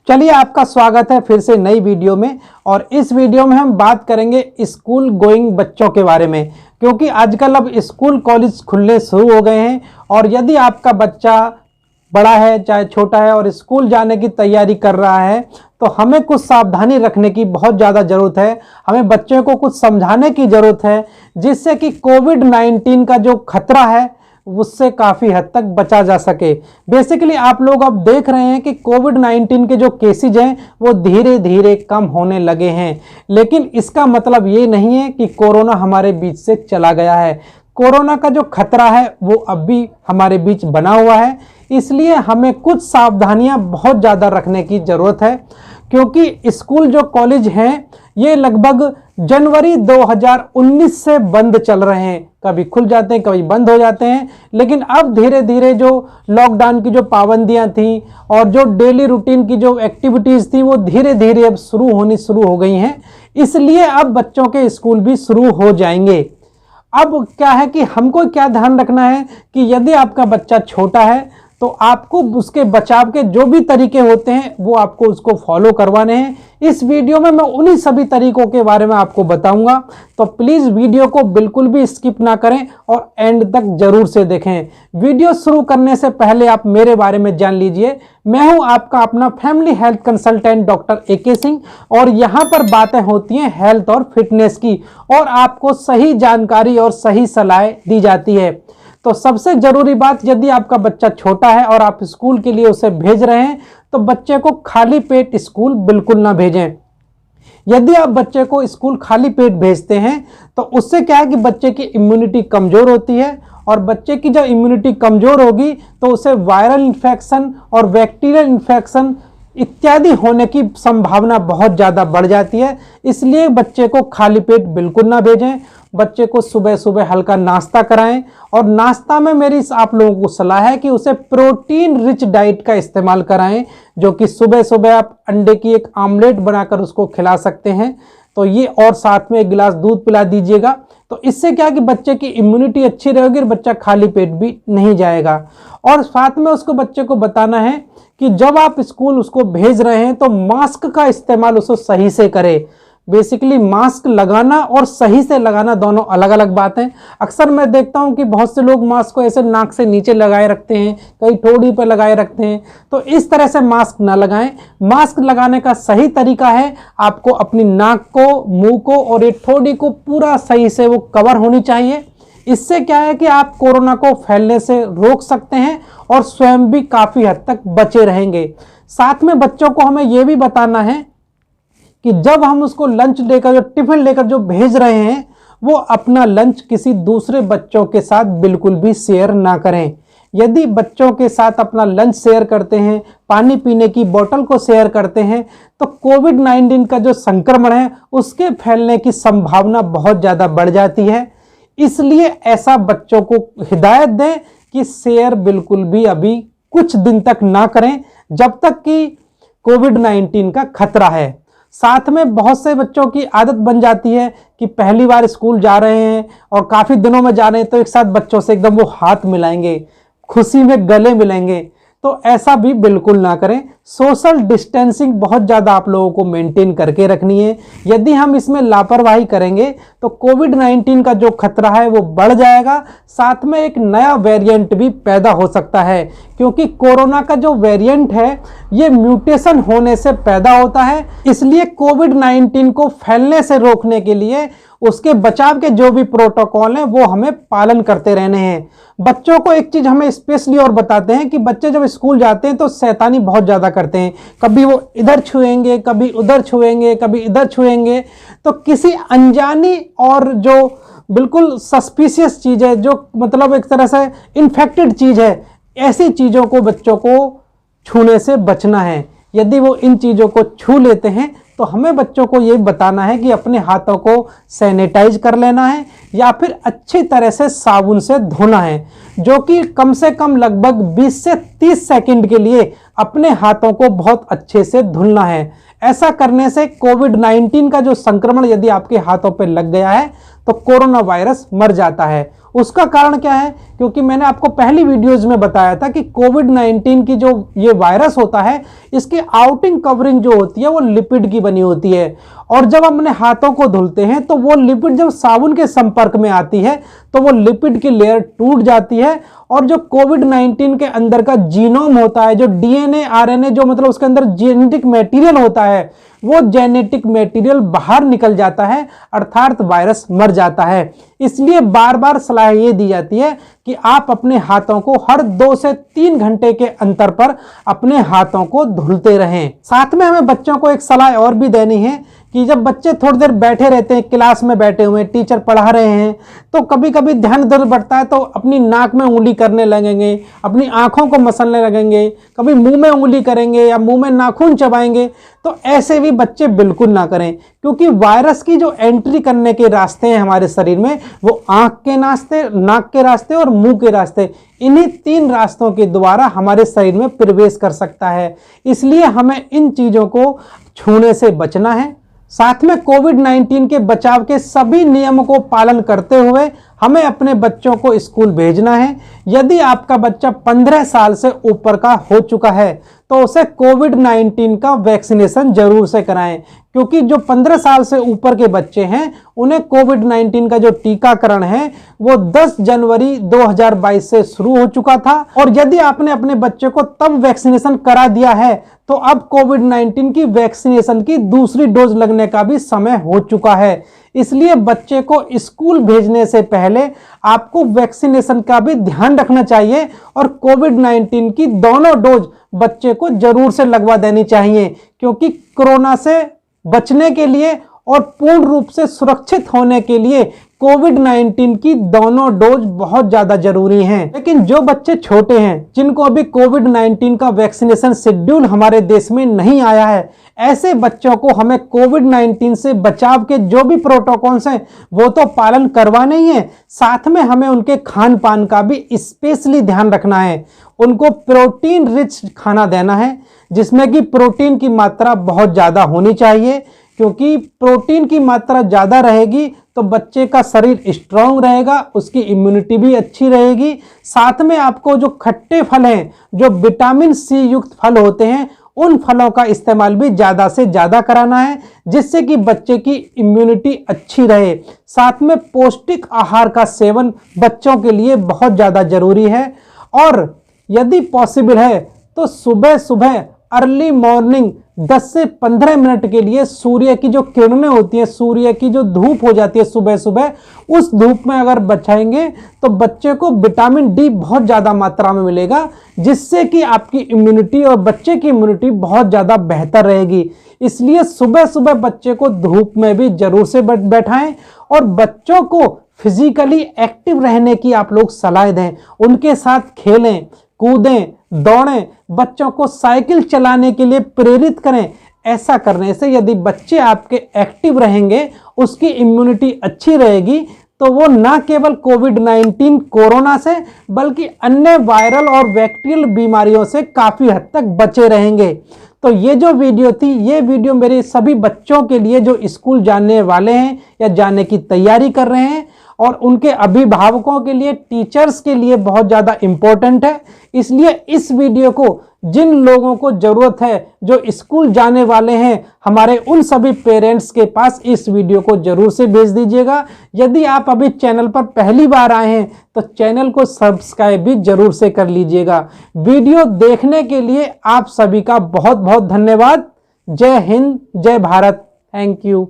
चलिए, आपका स्वागत है फिर से नई वीडियो में। और इस वीडियो में हम बात करेंगे स्कूल गोइंग बच्चों के बारे में, क्योंकि आजकल अब स्कूल कॉलेज खुलने शुरू हो गए हैं। और यदि आपका बच्चा बड़ा है चाहे छोटा है और स्कूल जाने की तैयारी कर रहा है, तो हमें कुछ सावधानी रखने की बहुत ज़्यादा ज़रूरत है। हमें बच्चों को कुछ समझाने की ज़रूरत है, जिससे कि कोविड-19 का जो खतरा है उससे काफ़ी हद तक बचा जा सके। बेसिकली आप लोग अब देख रहे हैं कि कोविड-19 के जो केसेज हैं वो धीरे धीरे कम होने लगे हैं, लेकिन इसका मतलब ये नहीं है कि कोरोना हमारे बीच से चला गया है। कोरोना का जो खतरा है वो अब भी हमारे बीच बना हुआ है, इसलिए हमें कुछ सावधानियां बहुत ज़्यादा रखने की ज़रूरत है। क्योंकि स्कूल जो कॉलेज हैं ये लगभग जनवरी 2019 से बंद चल रहे हैं, कभी खुल जाते हैं कभी बंद हो जाते हैं। लेकिन अब धीरे धीरे जो लॉकडाउन की जो पाबंदियां थी और जो डेली रूटीन की जो एक्टिविटीज़ थी वो धीरे धीरे अब शुरू हो गई हैं, इसलिए अब बच्चों के स्कूल भी शुरू हो जाएंगे। अब क्या है कि हमको क्या ध्यान रखना है कि यदि आपका बच्चा छोटा है तो आपको उसके बचाव के जो भी तरीके होते हैं वो आपको उसको फॉलो करवाने हैं। इस वीडियो में मैं उन्हीं सभी तरीकों के बारे में आपको बताऊंगा, तो प्लीज़ वीडियो को बिल्कुल भी स्किप ना करें और एंड तक जरूर से देखें। वीडियो शुरू करने से पहले आप मेरे बारे में जान लीजिए। मैं हूं आपका अपना family health consultant doctor AK Singh, और यहाँ पर बातें होती हैं हेल्थ और फिटनेस की, और आपको सही जानकारी और सही सलाह दी जाती है। तो सबसे ज़रूरी बात, यदि आपका बच्चा छोटा है और आप स्कूल के लिए उसे भेज रहे हैं तो बच्चे को खाली पेट स्कूल बिल्कुल ना भेजें। यदि आप बच्चे को स्कूल खाली पेट भेजते हैं तो उससे क्या है कि बच्चे की इम्यूनिटी कमज़ोर होती है, और बच्चे की जब इम्यूनिटी कमज़ोर होगी तो उसे वायरल इन्फेक्शन और बैक्टीरियल इन्फेक्शन इत्यादि होने की संभावना बहुत ज़्यादा बढ़ जाती है। इसलिए बच्चे को खाली पेट बिल्कुल ना भेजें। बच्चे को सुबह सुबह हल्का नाश्ता कराएं, और नाश्ता में मेरी आप लोगों को सलाह है कि उसे प्रोटीन रिच डाइट का इस्तेमाल कराएं, जो कि सुबह सुबह आप अंडे की एक आमलेट बनाकर उसको खिला सकते हैं। तो ये, और साथ में एक गिलास दूध पिला दीजिएगा। तो इससे क्या है कि बच्चे की इम्यूनिटी अच्छी रहेगी और बच्चा खाली पेट भी नहीं जाएगा। और साथ में उसको बच्चे को बताना है कि जब आप स्कूल उसको भेज रहे हैं तो मास्क का इस्तेमाल उसको सही से करें। बेसिकली मास्क लगाना और सही से लगाना दोनों अलग अलग बात हैं। अक्सर मैं देखता हूं कि बहुत से लोग मास्क को ऐसे नाक से नीचे लगाए रखते हैं, कई ठोड़ी पर लगाए रखते हैं। तो इस तरह से मास्क ना लगाएं। मास्क लगाने का सही तरीका है, आपको अपनी नाक को, मुंह को और ये ठोड़ी को पूरा सही से वो कवर होनी चाहिए। इससे क्या है कि आप कोरोना को फैलने से रोक सकते हैं और स्वयं भी काफ़ी हद तक बचे रहेंगे। साथ में बच्चों को हमें ये भी बताना है कि जब हम उसको लंच लेकर, जो टिफिन लेकर जो भेज रहे हैं, वो अपना लंच किसी दूसरे बच्चों के साथ बिल्कुल भी शेयर ना करें। यदि बच्चों के साथ अपना लंच शेयर करते हैं, पानी पीने की बोतल को शेयर करते हैं, तो कोविड-19 का जो संक्रमण है उसके फैलने की संभावना बहुत ज़्यादा बढ़ जाती है। इसलिए ऐसा बच्चों को हिदायत दें कि शेयर बिल्कुल भी अभी कुछ दिन तक ना करें, जब तक कि कोविड-19 का खतरा है। साथ में बहुत से बच्चों की आदत बन जाती है कि पहली बार स्कूल जा रहे हैं और काफ़ी दिनों में जा रहे हैं तो एक साथ बच्चों से एकदम वो हाथ मिलाएंगे, खुशी में गले मिलेंगे। तो ऐसा भी बिल्कुल ना करें। सोशल डिस्टेंसिंग बहुत ज़्यादा आप लोगों को मेंटेन करके रखनी है। यदि हम इसमें लापरवाही करेंगे तो कोविड-19 का जो खतरा है वो बढ़ जाएगा। साथ में एक नया वेरिएंट भी पैदा हो सकता है, क्योंकि कोरोना का जो वेरिएंट है ये म्यूटेशन होने से पैदा होता है। इसलिए कोविड-19 को फैलने से रोकने के लिए उसके बचाव के जो भी प्रोटोकॉल हैं वो हमें पालन करते रहने हैं। बच्चों को एक चीज़ हमें स्पेशली और बताते हैं कि बच्चे जब स्कूल जाते हैं तो शैतानी बहुत ज़्यादा करते हैं। कभी वो इधर छुएंगे, कभी उधर छुएंगे, कभी इधर छुएंगे। तो किसी अनजानी और जो बिल्कुल सस्पिशियस चीज़ है, जो मतलब एक तरह से इन्फेक्टेड चीज़ है, ऐसी चीज़ों को बच्चों को छूने से बचना है। यदि वो इन चीज़ों को छू लेते हैं तो हमें बच्चों को ये बताना है कि अपने हाथों को सैनिटाइज कर लेना है या फिर अच्छी तरह से साबुन से धोना है, जो कि कम से कम लगभग 20 से 30 सेकंड के लिए अपने हाथों को बहुत अच्छे से धुलना है। ऐसा करने से कोविड-19 का जो संक्रमण यदि आपके हाथों पर लग गया है तो कोरोना वायरस मर जाता है। उसका कारण क्या है क्योंकि मैंने आपको पहली वीडियोज में बताया था कि कोविड-19 की जो ये वायरस होता है, इसकी आउटिंग कवरिंग जो होती है वो लिपिड की बनी होती है, और जब हम अपने हाथों को धुलते हैं तो वो लिपिड जब साबुन के संपर्क में आती है तो वो लिपिड की लेयर टूट जाती है, और जो कोविड-19 के अंदर का जीनोम होता है, जो डीएनए आरएनए, जो मतलब उसके अंदर जेनेटिक मटेरियल होता है, वो जेनेटिक मटेरियल बाहर निकल जाता है, अर्थात वायरस मर जाता है। इसलिए बार बार सलाह ये दी जाती है कि आप अपने हाथों को हर 2 से 3 घंटे के अंतर पर अपने हाथों को धुलते रहें। साथ में हमें बच्चों को एक सलाह और भी देनी है कि जब बच्चे थोड़ी देर बैठे रहते हैं, क्लास में बैठे हुए टीचर पढ़ा रहे हैं, तो कभी कभी ध्यान इधर बढ़ता है तो अपनी नाक में उंगली करने लगेंगे, अपनी आंखों को मसलने लगेंगे, कभी मुंह में उंगली करेंगे या मुंह में नाखून चबाएंगे। तो ऐसे भी बच्चे बिल्कुल ना करें, क्योंकि वायरस की जो एंट्री करने के रास्ते हैं हमारे शरीर में, वो आंख के रास्ते, नाक के रास्ते और मुंह के रास्ते, इन्हीं 3 रास्तों के द्वारा हमारे शरीर में प्रवेश कर सकता है। इसलिए हमें इन चीजों को छूने से बचना है। साथ में कोविड-19 के बचाव के सभी नियमों को पालन करते हुए हमें अपने बच्चों को स्कूल भेजना है। यदि आपका बच्चा 15 साल से ऊपर का हो चुका है तो उसे कोविड-19 का वैक्सीनेशन जरूर से कराएं, क्योंकि जो 15 साल से ऊपर के बच्चे हैं उन्हें कोविड-19 का जो टीकाकरण है वो 10 जनवरी 2022 से शुरू हो चुका था, और यदि आपने अपने बच्चे को तब वैक्सीनेशन करा दिया है तो अब कोविड-19 की वैक्सीनेशन की दूसरी डोज लगने का भी समय हो चुका है। इसलिए बच्चे को स्कूल भेजने से पहले आपको वैक्सीनेशन का भी ध्यान रखना चाहिए, और कोविड-19 की दोनों डोज बच्चे को जरूर से लगवा देनी चाहिए, क्योंकि कोरोना से बचने के लिए और पूर्ण रूप से सुरक्षित होने के लिए कोविड-19 की दोनों डोज बहुत ज्यादा जरूरी हैं। लेकिन जो बच्चे छोटे हैं, जिनको अभी कोविड-19 का वैक्सीनेशन शेड्यूल हमारे देश में नहीं आया है, ऐसे बच्चों को हमें कोविड-19 से बचाव के जो भी प्रोटोकॉल्स हैं वो तो पालन करवाने ही है, साथ में हमें उनके खान पान का भी स्पेशली ध्यान रखना है। उनको प्रोटीन रिच खाना देना है, जिसमें कि प्रोटीन की मात्रा बहुत ज़्यादा होनी चाहिए, क्योंकि प्रोटीन की मात्रा ज़्यादा रहेगी तो बच्चे का शरीर स्ट्रांग रहेगा, उसकी इम्यूनिटी भी अच्छी रहेगी। साथ में आपको जो खट्टे फल हैं, जो विटामिन सी युक्त फल होते हैं, उन फलों का इस्तेमाल भी ज़्यादा से ज़्यादा कराना है, जिससे कि बच्चे की इम्यूनिटी अच्छी रहे। साथ में पौष्टिक आहार का सेवन बच्चों के लिए बहुत ज़्यादा जरूरी है, और यदि पॉसिबल है तो सुबह सुबह अर्ली मॉर्निंग 10 से 15 मिनट के लिए सूर्य की जो किरणें होती हैं, सूर्य की जो धूप हो जाती है सुबह सुबह, उस धूप में अगर बचाएंगे तो बच्चे को विटामिन डी बहुत ज़्यादा मात्रा में मिलेगा, जिससे कि आपकी इम्यूनिटी और बच्चे की इम्यूनिटी बहुत ज़्यादा बेहतर रहेगी। इसलिए सुबह सुबह बच्चे को धूप में भी जरूर से बैठाएं, और बच्चों को फिजिकली एक्टिव रहने की आप लोग सलाह दें। उनके साथ खेलें, कूदें, दौड़ें, बच्चों को साइकिल चलाने के लिए प्रेरित करें। ऐसा करने से यदि बच्चे आपके एक्टिव रहेंगे, उसकी इम्यूनिटी अच्छी रहेगी, तो वो ना केवल कोविड-19 कोरोना से, बल्कि अन्य वायरल और बैक्टीरियल बीमारियों से काफ़ी हद तक बचे रहेंगे। तो ये जो वीडियो थी, ये वीडियो मेरे सभी बच्चों के लिए जो स्कूल जाने वाले हैं या जाने की तैयारी कर रहे हैं, और उनके अभिभावकों के लिए, टीचर्स के लिए बहुत ज़्यादा इम्पोर्टेंट है। इसलिए इस वीडियो को जिन लोगों को ज़रूरत है, जो स्कूल जाने वाले हैं, हमारे उन सभी पेरेंट्स के पास इस वीडियो को ज़रूर से भेज दीजिएगा। यदि आप अभी चैनल पर पहली बार आए हैं तो चैनल को सब्सक्राइब भी ज़रूर से कर लीजिएगा। वीडियो देखने के लिए आप सभी का बहुत बहुत धन्यवाद। जय हिंद, जय भारत। Thank you.